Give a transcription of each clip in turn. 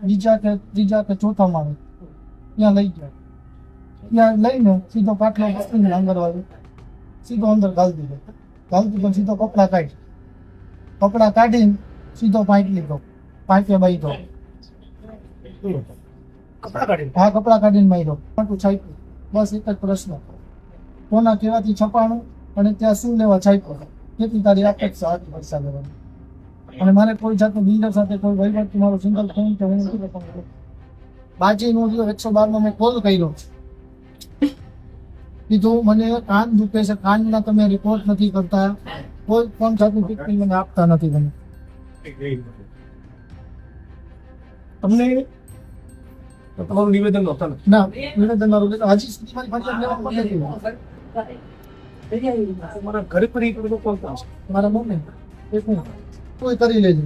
બીજા કે ત્રીજા કે ચોથા માળે ત્યાં લઈ ગયા. ત્યાં લઈને સીધો પાટલો પકડીને આંગણવાડી સીધો અંદર ગાળી દીધો. ગાળી દીધો સીધો કપડાં કાઢીને સીધો પાઇપ લીધો, પાઇપે બાંધ્યો. હા, કપડાં કાઢીને માર્યો. છાપ્યું. બસ એક જ પ્રશ્ન, કોના કહેવાથી છપાણું અને ત્યાં શું લેવા છાપ્યો, કેટલી તારી અપેક્ષા હતી પૈસા લેવાની. અને મારે કોઈ જાતનું બિલ્ડર સાથે કોઈ વહીવટ, મારો સિંગલ ફોન કે હું નથી કરતો. બાજી નો 112 મેં કોલ કર્યો, કીધું મને કાન દુખે છે, કાનના તમે રિપોર્ટ નથી કરતા, કોઈ પણ જાતનું ટ્રીટમેન્ટ મને આપતા નથી. તમે તમને તમારું નિવેદન નહોતા ને? ના, નિવેદન મારું હજી સુધી મારી ફરિયાદ લેવામાં નથી. તમારા ઘરે પણ એક લોકો કોણ છે? મારા મમ્મી કોઈ કરી લેજો,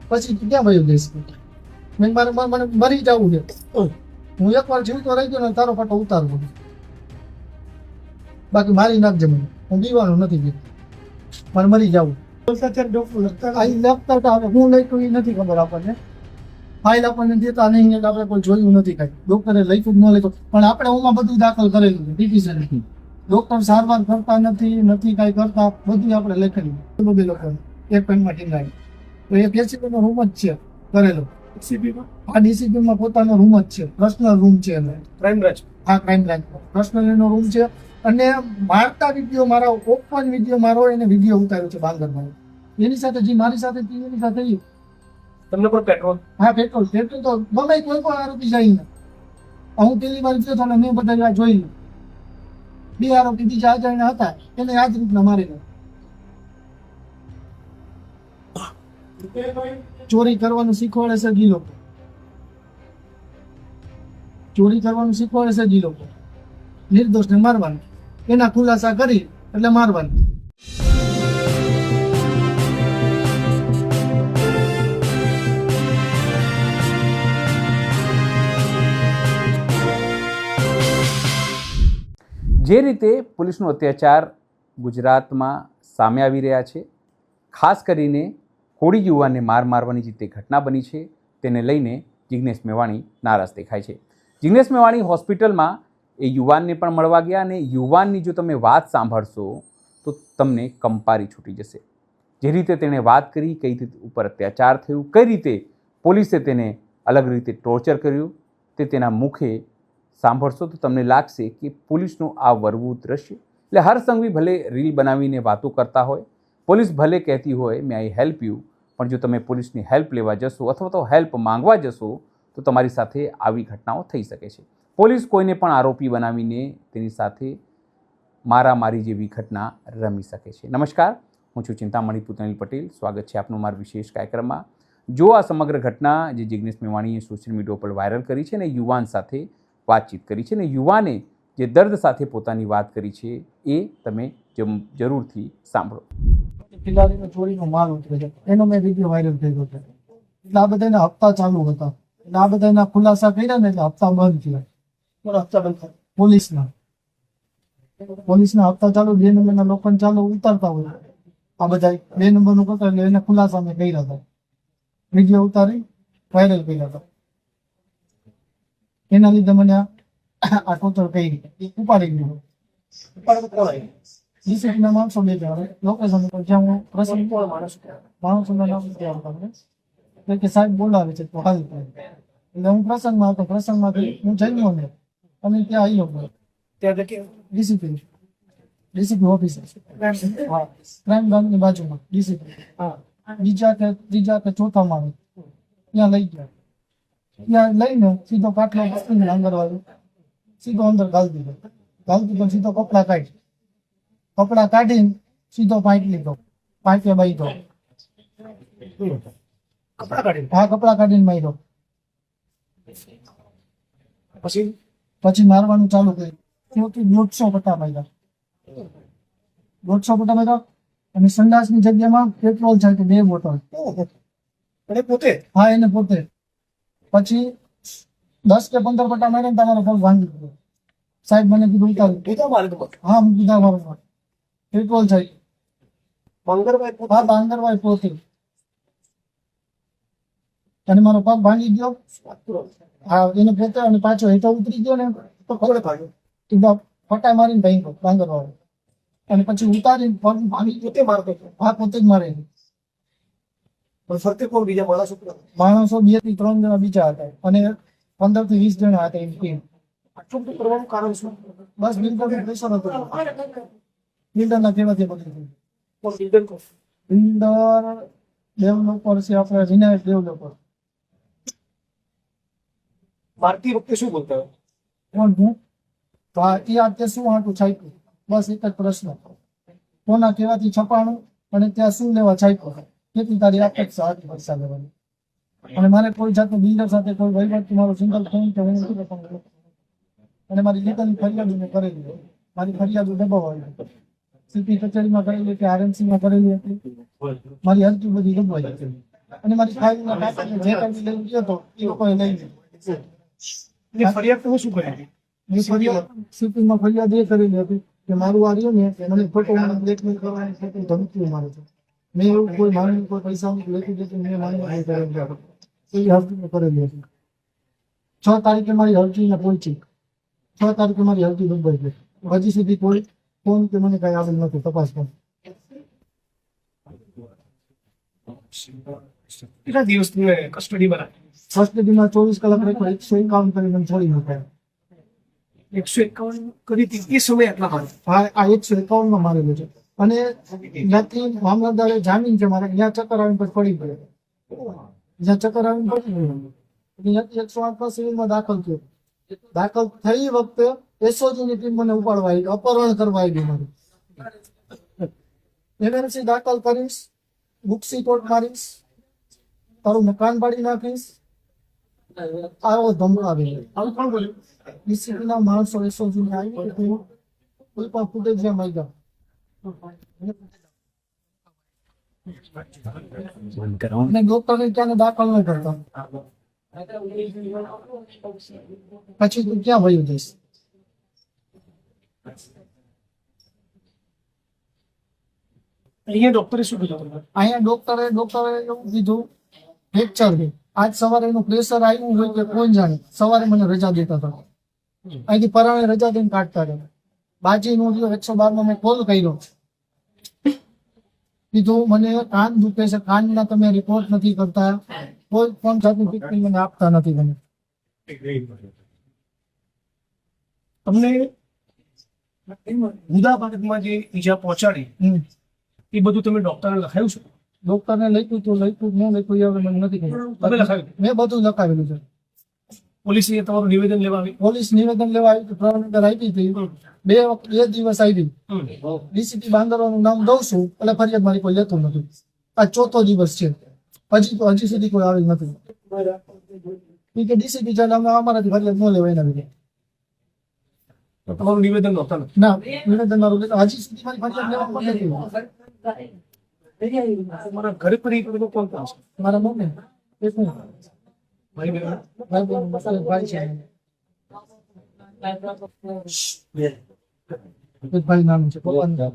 પછી ક્યાં ભાઈ જઈશ? મને મરી જવું છે. હું એકવાર જીવતો રહી ગયો ને તારો ફોટો ઉતારવો, બાકી મારી નાખજે મને. હું દીવાનું નથી ગયો, મારે મરી જવું. અહીં લખતા હતા, હવે હું લખ્યું એ નથી ખબર આપણને. ફાઇલ આપણને દેતા નહીં એટલે આપણે કોઈ જોયું નથી કાંઈ. ડોક્ટરે લખ્યું ન લખ્યું, પણ આપણે ઓમાં બધું દાખલ કરેલું છે ડિવિઝન. ડોક્ટર સારવાર કરતા નથી કાંઈ કરતા, બધું આપણે લખેલું. બધી લોકો એક પેનમાં ટીંગાય તો એ એસીપીનો રૂમ જ છે કરેલો. આ ડીસીપીમાં પોતાનો રૂમ જ છે, પર્સનલ રૂમ છે. Crime branch? હા, ક્રાઇમ બ્રાન્ચ પર્સનલ એનો રૂમ છે. અને મારતા વિડીયો મારા ઓપન વિડીયો મારો એને વિડીયો ઉતાર્યો છે બાંગરમાં. એની સાથે જે મારી સાથે એની સાથે તમને પણ પેટ્રોલ? હા, પેટ્રોલ તો ગમે કોઈ પણ આરોપી જાય ને. હું પેલી વાર ગયો હતો ને મેં બધા જોઈ, 2 આરોપી બીજા અજાણ્યા હતા, એને આ જ રીતના મારેલા. ચોરી કરવાનું શીખવાડે છે જી લોકો, ચોરી કરવાનું શીખવાડે છે જી લોકો. નિર્દોષને મારવાનું, એના ખુલાસા કરી એટલે મારવાનું. જે રીતે પોલીસનો અત્યાચાર ગુજરાતમાં સામે આવી રહ્યા છે, ખાસ કરીને કોળી યુવાનને મારવાની જે તે ઘટના બની છે તેને લઈને જિગ્નેશ મેવાણી નારાજ દેખાય છે. જિગ્નેશ મેવાણી હોસ્પિટલમાં એ યુવાનને પણ મળવા ગયા અને યુવાનની જો તમે વાત સાંભળશો તો તમને કંપારી છૂટી જશે. જે રીતે તેણે વાત કરી, કઈ રીતે ઉપર અત્યાચાર થયું, કઈ રીતે પોલીસે તેને અલગ રીતે ટોર્ચર કર્યું, તે તેના મુખે સાંભળશો તો તમને લાગશે કે પોલીસનું આ વરવું દ્રશ્ય. એટલે હર સંઘવી ભલે રીલ બનાવીને વાતો કરતા હોય, પોલીસ ભલે કહેતી હોય મે આઈ હેલ્પ યુ, પણ જો તમે પોલીસની હેલ્પ લેવા જશો અથવા તો હેલ્પ માંગવા જશો તો તમારી સાથે આવી ઘટનાઓ થઈ શકે છે. પોલીસ કોઈને પણ આરોપી બનાવીને તેની સાથે મારામારી જેવી ઘટના રમી શકે છે. નમસ્કાર, હું છું ચિંતામણી પુતણી પટેલ. સ્વાગત છે આપનું મારા વિશેષ કાર્યક્રમમાં. જો આ સમગ્ર ઘટના જે જિગ્નેશ મેવાણીએ સોશિયલ મીડિયા પર વાયરલ કરી છે અને યુવાન સાથે વાતચીત કરી છે અને યુવાને જે દર્દ સાથે પોતાની વાત કરી છે એ તમે જરૂરથી સાંભળો. ખિલાડીનો ચોરીનો માલ ઉતરે છે, એનો મેં વિડીયો વાયરલ કર્યો છે. એટલે આ બધાના હપ્તા ચાલુ હતા, એટલે આ બધાના ખુલાસા કર્યા ને એટલે હપ્તા બંધ થયા. હપ્તા બંધ થયા પોલીસના હપ્તા ચાલુ, 2 નંબરના લોકોને ચાલુ ઉતારતા હોય. આ બધા 2 નંબરનું કરતા એટલે એને ખુલાસા મેં કર્યા હતા, વિડીયો ઉતારી વાયરલ કર્યા હતા. એના લીધે મને આ ટોચર કરી ઉપાડી લીધું. ડીસીપીના માણસો બે જણા લોકેશન ઉપર જ્યાં હું પ્રસંગ માણસોના નામ નથી આવતા મને કે સાહેબ બોલાવે છે તો હાલ એટલે હું પ્રસંગમાં હતો. પ્રસંગમાંથી હું જમ્યો ને અને ત્યાં આવ્યો ત્યાં ડીસીપી ઓફિસ, હા, ક્રાઇમ બ્રાન્ચની બાજુમાં ડીસીપી. હા, બીજા કે ત્રીજા કે ચોથા માળે ત્યાં લઈ ગયા. ત્યાં લઈને સીધો પાટલો પકડીને આંગણવાડી સીધો અંદર ગાળી દીધો. સીધો કપડાં કાઢીને સીધો પાઇપ લીધો, પાઇપે બાંધ્યો. હા, કપડાં કાઢીને માર્યો. પછી મારવાનું ચાલુ કર્યું. 150 પટ્ટા માર્યા, 150 પટ્ટા માર્યા. અને સંડાસની જગ્યામાં પેટ્રોલ છે 2 બોટલ. હા, એને પોતે. પછી 10 કે 15 પટ્ટા માર્યા તમારો પગ ભાંગી ગયો. સાહેબ મને કીધું ઉતારું. હા, કીધા મારો પેટ્રોલ છે. હા, બાંગરભાઈ પોતે. અને મારો પગ ભાંગી ગયો. હા, એને પોતે અને પાછો હેઠો ઉતરી ગયો ને તો ખબર ભાગ્યો ફટાઈ મારીને ભાંગો ભાંગરવાળો, અને પછી ઉતારીને પગ ભાંગી પોતે મારતો હતો. હા, પોતે જ મારે. પણ ફરતે કોણ બીજા માણસો માણસો 2 થી 3 જણા બીજા હતા, અને 15 થી 20 જણા હતા એમ ટીમ. આટલું બધું કરવાનું કારણ શું? બસ બિલ્ડરનું પ્રેશર હતું. બિલ્ડરના કહેવાથી બધું થયું. કોણ બિલ્ડર કોણ? બિલ્ડર ડેવલપર છે આપણે, વિનાયક ડેવલપર. મારતી વખતે શું બોલતા હોય? કોણ હું? તો એ આજે શું હાટું છાપ્યું, બસ એક જ પ્રશ્ન. કોના કહેવાથી છપાણું અને ત્યાં શું લેવા છાપ્યું, કેટલી તારી અપેક્ષા હતી પૈસા લેવાની. અને મારે કોઈ જાતનું બિલ્ડર સાથે કોઈ વહીવટ, મારો સિંગલ ફોન કે હું નથી કરતો. અને મારી લીગલની ફરિયાદ મેં કરેલી, મારી ફરિયાદ દબાવાઈ, સીપી કચેરીમાં કરેલી કે આરએમસીમાં કરેલી હતી. મારી હરકી બધી દબાઈ હતી, અને મારી ફાઇલના કાગળ જે કાંઈ લઈ ગયો હતો એ લોકોએ લઈ લીધું. એટલે ફરિયાદ તમે શું કરી? મેં ફરિયાદ સીપીમાં ફરિયાદ એ કરેલી હતી કે મારું આ રહ્યું ને મને ખોટો મને બ્લેકમેલ કરવાની ખોટી ધમકીઓ મારે છે. મેં એવું કોઈ માંગણી, કોઈ પૈસાની લેતી દેતી મેં માંગણી કરેલી હતી, એ હરકી મેં કરેલી હતી. 6 તારીખે મારી હરકીને પહોંચી, 6 તારીખે મારી હરકી દબાઈ ગઈ. હજી સુધી કોઈ ફોન કે મને કઈ આવેલ નથી તપાસમાં. કેટલા દિવસ તમે કસ્ટડીમાં રાખી? કસ્ટડીમાં 24 કલાક રાખ્યો, 151 કરીને મને છોડી મૂક્યા. 151 કરી હતી એ સમય આટલા મારે. આ 151 માં મારેલું છે. અને ત્યાંથી મામલતદારે જામીન છે મારે, ત્યાં ચક્કર આવીને પછી પડી ગયો. જ્યાં ચક્કર આવીને પડી ગયો, ત્યાંથી 108 સિવિલમાં દાખલ થયો. દાખલ થઈ વખતે એસઓજી ની ટીમ મને ઉપાડવા આવી, અપહરણ કરવા આવી મારું. એમએનસી દાખલ કરીશ, બુક્સી કોર્ટ મારીશ, તારું મકાન પાડી નાખીશ, આવો ધમકાવે. આવું કોણ બોલ્યું? ડીસીપી ના માણસો એસઓજી ને આવી કે તું કોઈ પણ ફૂટેજ જ્યાં માંગ્યા. અને ડોક્ટરને ક્યાં દાખલ ન કરતા. પછી તું ક્યાં વયું જઈશ? અહીંયા ડોક્ટરે શું કીધું તમને? અહીંયા ડોક્ટરે એવું કીધું ફ્રેક્ચર છે. આજ સવારે એનું પ્રેશર આવ્યું હોય કે કોણ જાણે, સવારે મને રજા દેતા હતા. અહીંથી પરાણે રજા દઈને કાઢતા હતા. બાજી નો 112 માં મેં કોલ કર્યો, કીધું મને કાન દુખે છે, કાનના તમે રિપોર્ટ નથી કરતા, કોઈ પણ જાતનું ટ્રીટમેન્ટ મને આપતા નથી. તમે તમને મુદ્દાબાબતમાં જે ઈજા પહોંચાડી એ બધું તમે ડોક્ટરને લખાયું છે? ડોક્ટરને લખ્યું તો લખ્યું, ન લખ્યું એ હવે મને નથી ખબર. તમે લખાવ્યું? મેં બધું લખાવેલું છે. પોલીસે તમારું નિવેદન લેવા આવી? પોલીસ નિવેદન લેવા આવી તો 3 નંબર આપી હતી, 2 દિવસ આવી. ડીસીપી બાંદરવાનું નામ દઉં છું એટલે ફરિયાદ મારી કોઈ લેતું નથી. આ 4થો દિવસ છે, હજી સુધી કોઈ આવેલ નથી. કે ડીસીપી ચાલે અમારાથી ફરિયાદ ન લેવાય એના લીધે. તમારું નિવેદન નહોતા ને? ના, નિવેદન મારું હજી સુધી મારી ફરિયાદ લેવામાં નથી. તમારા ઘરે પરિવારમાં કોણ કોણ છે? મારા મમ્મી એક હું, ભાઈ બહેન? ભાઈ બહેન મસાલે ભાઈ છે, એક ભાઈ નાનું છે, પપ્પાનું નામ.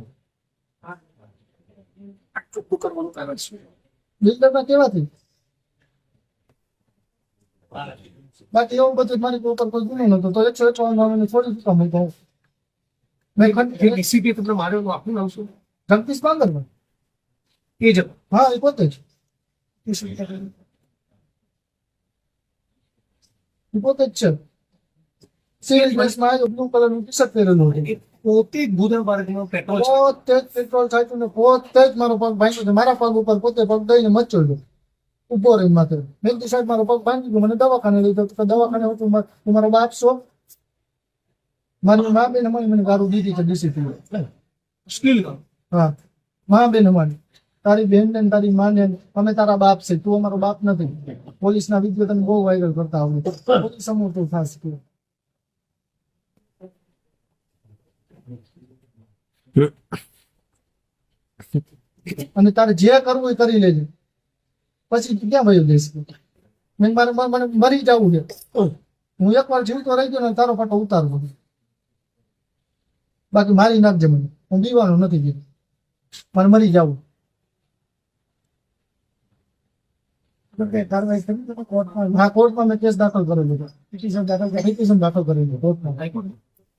આ ચોખ્ખું કરવાનું કારણ શું? બિલ્ડરમાં કેવાથી બાકી એવું બધું મારી ઉપર કોઈ ગુનો નતો તો 154 માં મને થોડી શું કામ હતો. મેં જે ડીસીપી તમને માર્યો એનું આખું નામ શું? જગદીશ બાંગરમાં. એ જ હા, એ પોતે જ. એ પોતે જ છે. સિવિલ ડ્રેસમાં આવ્યો, બ્લુ કલરનું ટી શર્ટ પહેરેલું હતું. એ પોતે જ બુધા પાર્કમાં પેટ્રોલ છે. પોતે જ પેટ્રોલ છાંટ્યું ને પોતે જ મારો પગ ભાંગ્યો છે. મારા પગ ઉપર પોતે પગ દઈને મચોડ્યો ઉભો રહીને માથે. મેં કીધું સાહેબ મારો પગ ભાંગી ગયો, મને દવાખાને લઈ જાઓ. દવાખાને હતું તું મારો બાપ છો? મારી મા બેન મને ગારું દીધી છે ડીસીપી. મુશ્કેલ કામ. હા, મા બેન અમારી, તારી બેન ને તારી માં ને અમે તારા બાપ છે, તું અમારો બાપ નથી. પોલીસના વિડીયો તમે બહુ વાયરલ કરતા આવડે, પોલીસ સમૂહ તું ખાસ કર્યું. અને તારે જે કરવું એ કરી લેજે, પછી તું ક્યાં વયો જઈશ? મારે મને મરી જવું છે. હું એકવાર જીવતો રહી ગયો ને તારો ફોટો ઉતારવો, બાકી મારી નાખજે મને. હું દીવાનું નથી કીધું, મારે મરી જવું. તો કે કાર્યવાહી કરી તો કોર્ટમાં, હા કોર્ટમાં મેં કેસ દાખલ કરેલો છે, પિટિશન દાખલ કરેલું છે કોર્ટમાં.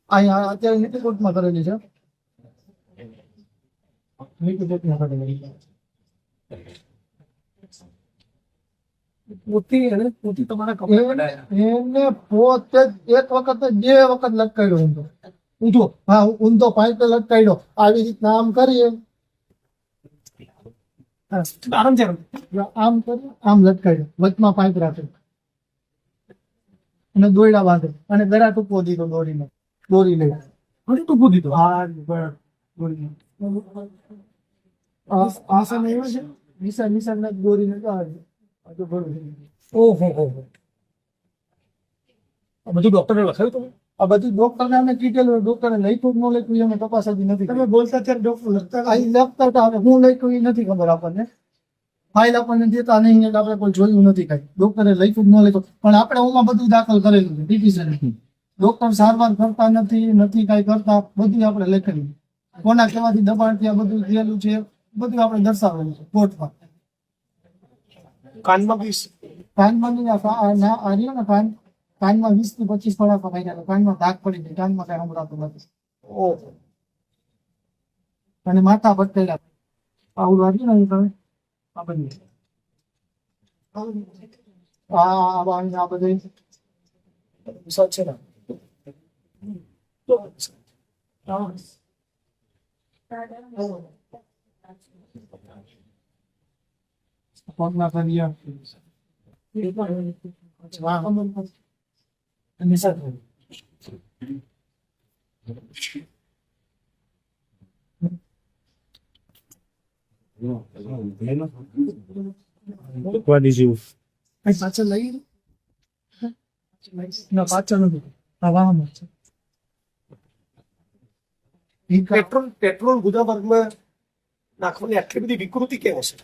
અહીંયા અત્યારે નીતિ કોર્ટમાં કરેલી છે, નીતિ કોર્ટમાં કરેલી છે. પોતી તમારા કપડા કઢાયા. એમને પોતે જ એક વખત જ 2 વખત લટકાડ્યો ઊંધો. ઊંધો હા ઊંધો પાઇપ લટકાડ્યો, આવી રીતના આમ કરીએ, આરામ છે. આમ કરી આમ લટકાડ્યો, વચમાં પાઇપ રાખે અને દોરડા બાંધે અને ગળા ટૂંકો દીધો દોરી લઈ. હજી ટૂંકું દીધું. હા ગળા દોરીને આ સમય એવો છે નિશાન દોરીને ઓહો હો. આ બધું ડોક્ટરે લખાયું તમે? આ બધું ડોક્ટરને અમે કીધેલું, ડોક્ટરે લખ્યું ન લખ્યું અમે તપાસ હજી નથી. તમે બોલતા ત્યારે ડોક્ટર લખતા હતા, હવે હું લખ્યું એ નથી ખબર આપણને. ફાઇલ આપણને દેતા નહીં એટલે આપણે કોઈ જોયું નથી કઈ. ડોક્ટરે લખ્યું ન લખ્યું પણ આપણે ઓમાં બધું દાખલ કરેલું છે પિટિશન. ડોક્ટર સારવાર કરતા નથી કઈ કરતા, બધું આપણે લખેલું. કોના કહેવાથી દબાણથી આ બધું થયેલું છે બધું આપણે દર્શાવેલું છે કોર્ટમાં. કાનમાં બી કાનમાં નહીં, આ રહ્યો ને કાનમાં 20 થી 25 ફડાકા માર્યા, કાનમાં ધાક પડી ગઈ, કાનમાં કઈ સંભળાતું નથી. ઓહો. અને માથા બટેલા આવું વાગ્યું ને તમે આ બધી આ બધે સચ છે ને. તો પગના કર્યા અને સાથે પાછળ લઈ ના પાછળ નથી, આ વાહન છે. પેટ્રોલ ગુદામર્ગમાં નાખવાની આટલી બધી વિકૃતિ કેમ હશે?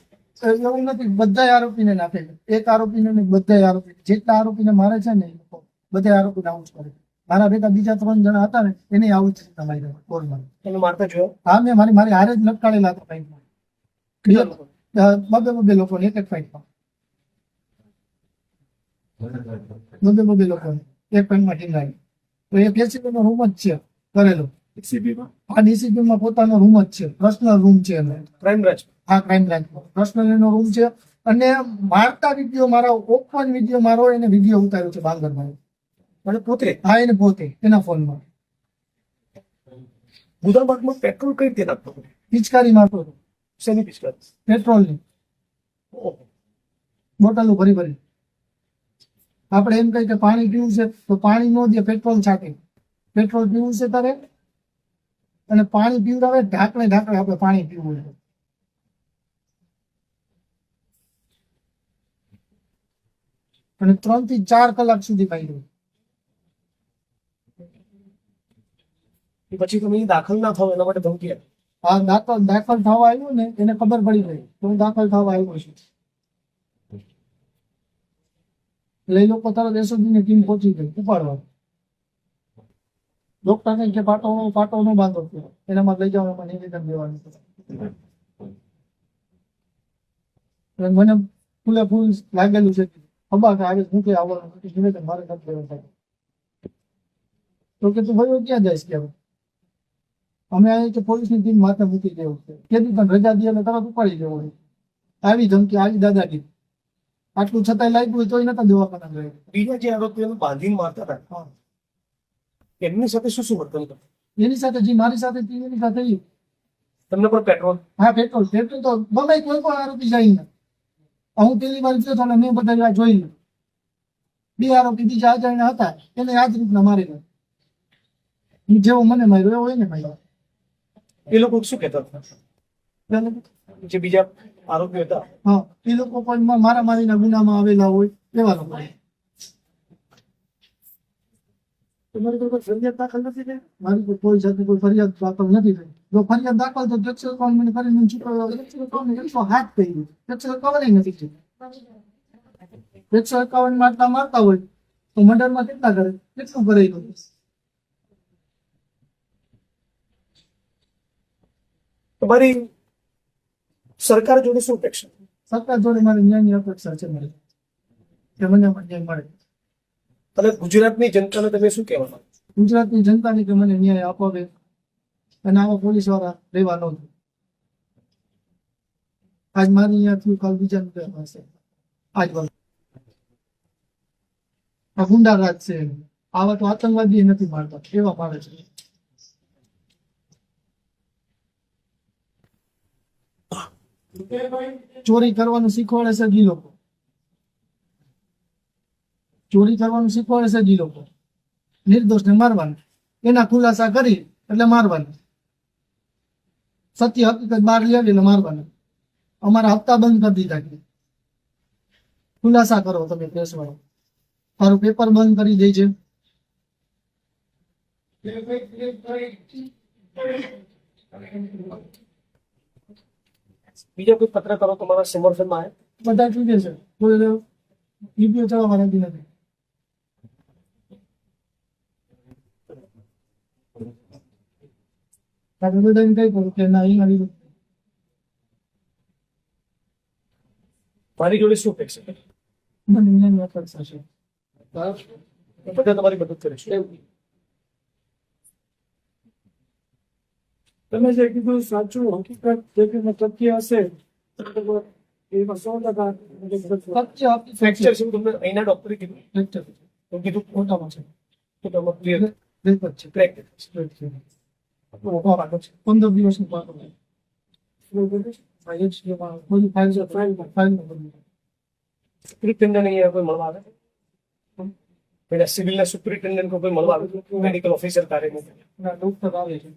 એવું નથી, બધા આરોપીને નાખે છે. એક આરોપીને નહીં, બધા આરોપી જેટલા આરોપીને મારે છે ને એ લોકો બધા આરોપીને આવું જ કરે. મારા ભેગા બીજા 3 જણા હતા ને એને આવું જ તમારી બોલમાં. તમે મારતા જોયો? હા મેં મારી હારે જ લટકાડેલા હતા ફાઇટમાં. બબે લોકો એક ફાઇટમાં બબે લોકો એક ફાઇટમાં ટીમ લાગી. તો એ પેસીબીનો રૂમ જ છે કરેલો. ડીસીબીમાં આ ડીસીબીમાં પોતાનો રૂમ જ છે, પર્સનલ રૂમ છે એને. Crime branch. હા ક્રાઇમ બ્રાન્ચ પર્સનલ એનો રૂમ છે. અને મારતા વિડીયો મારા ઓપન વિડીયો મારો એને વિડીયો ઉતાર્યો છે બાંગરમાં. અને પોતે હા એને પોતે એના ફોનમાં ગુદામર્ગમાં પેટ્રોલ કઈ રીતે નાખતો? પિચકારી મારતો હતો, શેની પિચકારી? પેટ્રોલની ઓહો. બોટલો ભરી. આપણે એમ કહીએ કે પાણી પીવું છે તો પાણી નો દે, પેટ્રોલ છાંટે. પેટ્રોલ પીવું છે તારે અને પાણી પીવડાવે, ઢાંકણે આપણે પાણી પીવું છે. અને 3 થી 4 કલાક સુધી પાડ્યું. પછી તમે દાખલ ના થાવ એના માટે ધમકી આપી? હા દાખલ થવા આવ્યું ને એને ખબર પડી ગઈ તો હું દાખલ થવા આવ્યો છું. એટલે એ લોકો તરત એસઓજીની ટીમ પહોંચી ગઈ ઉપાડવા. ડોક્ટરને કે પાટો નો બાંધો એનામાં લઈ જાવ, એમાં નિવેદન દેવાનું. એટલે મને ફૂલે ફૂલ લાગેલું છે ખબર કે આજે હું કે આવવાનું નિવેદન મારે નથી દેવાનું થાય. તો કે તું ભાઈ ક્યાં જઈશ કે અમે અહીં કે પોલીસની ટીમ માથે મૂકી દેવું છે, કેદી પણ રજા દે એટલે તરત ઉપાડી દેવું હોય. આવી ધમકી, આવી દાદાગીરી. આટલું છતાંય લાગ્યું હોય તોય નતા દવાખાના ગયો. બીજા જે આરોપીઓને બાંધીને મારતા હતા એમની સાથે શું વર્તન કરતું? એની સાથે જે મારી સાથે હતી એની સાથે ઈ. તમને પણ પેટ્રોલ? હા પેટ્રોલ તો બમે કોઈ પણ આરોપી જાય ને. હું પેલી વાર ગયો તો મેં બધા જોઈ લે 2 આરોપી બીજા અજાણ્યા હતા એને આ જ રીતના મારી દે. જેવો મને માર્યો એવો એને માર્યો. એ લોકો શું કહેતા હતા જે બીજા આરોપીઓ હતા? હા એ લોકો પણ મારામારીના ગુનામાં આવેલા હોય એવા લોકો. તમારી કોઈ ફરિયાદ દાખલ નથી થઈ? મારી કોઈ સાથે કોઈ ફરિયાદ દાખલ નથી થઈ. જો ફરિયાદ દાખલ તો ટેક્સ એકાઉન્ટ કરીને ચૂકવ્યો, ટેક્સ એકાઉન્ટ હાથ થઈ ગયું, ટેક્સ એકાઉન્ટ નથી થયું. ટેક્સ એકાઉન્ટ મારતા હોય તો મર્ડરમાં કેટલા કરે, કેટલું ભરાઈ ગયું? તમારી સરકાર જોડે શું અપેક્ષા? સરકાર જોડે મારી ન્યાયની અપેક્ષા છે. મારી કે મને ન્યાય મળે. અને ગુજરાતની જનતાને તમે શું કહેવા માંગો? ગુજરાતની જનતાને કે મને ન્યાય અપાવે અને આવા પોલીસ વાળા રહેવા ન દે. આજ મારી અહીંયા થયું, કાલ બીજાનું કહેવા હશે. આજ વાત આ ગુંડા રાજ છે. આવા તો આતંકવાદી નથી મારતા, એવા મારે છે. ચોરી કરવાનું શીખવાડે છે જ ઈ લોકો. ચોરી કરવાનું શીખવાડે છે જ ઈ લોકો. નિર્દોષને મારવાના, એના ખુલાસા કરી એટલે મારવાના. સત્ય હકીકત બહાર લઈ આવી એટલે મારવાના. અમારા હપ્તા બંધ કરી દીધા કે ખુલાસા કરો તમે કેસવાળો. તારું પેપર બંધ કરી દે છે. બીજા કોઈ પત્રકારો તમારા સમર્થનમાં આવે? બધા ચૂકે છે, કોઈ વીડિયો ચલાવવા નથી નથી. તારે બધાને કઈ કરું કે ના એ મારી મારી જોડે શું ફેક્સ છે? મને ન્યાય અપેક્ષા છે. બધા તમારી મદદ કરે છે. તમે જે કીધું સાચું હકીકત જે કીધું સત્ય હશે એમાં 100% સત્ય ફ્રેક્ચર છે એવું તમને અહીંના ડોક્ટરે કીધું? ફ્રેક્ચર તો કીધું ખોટામાં છે. તો તમે ક્લિયર રેકોર્ડ છે. ક્રેક. 15 દિવસનું પાક બધું ફાઇલ સુપ્રિન્ટેન્ડન્ટ અહીંયા કોઈ મળવા આવે? પેલા સિવિલના સુપ્રિન્ટેન્ડન્ટ કોઈ મળવા આવે? મેડિકલ ઓફિસર કાર્યમાં ડોક્ટર આવે છે.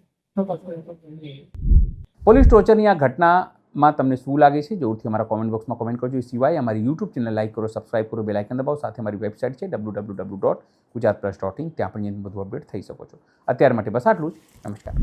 પોલીસ ટોર્ચરની આ ઘટનામાં તમને શું લાગે છે જરૂરથી અમારા કોમેન્ટ બોક્સમાં કોમેન્ટ કરજો. એ સિવાય અમારી યુટ્યુબ ચેનલ લાઈક કરો, સબસ્ક્રાઇબ કરો, બેલ આઇકન દબાવો. સાથે અમારી વેબસાઇટ છે www.gujaratpress.in. ત્યાં પણ બધી અપડેટ થઈ શકો છો. અત્યાર માટે બસ આટલું જ. નમસ્કાર.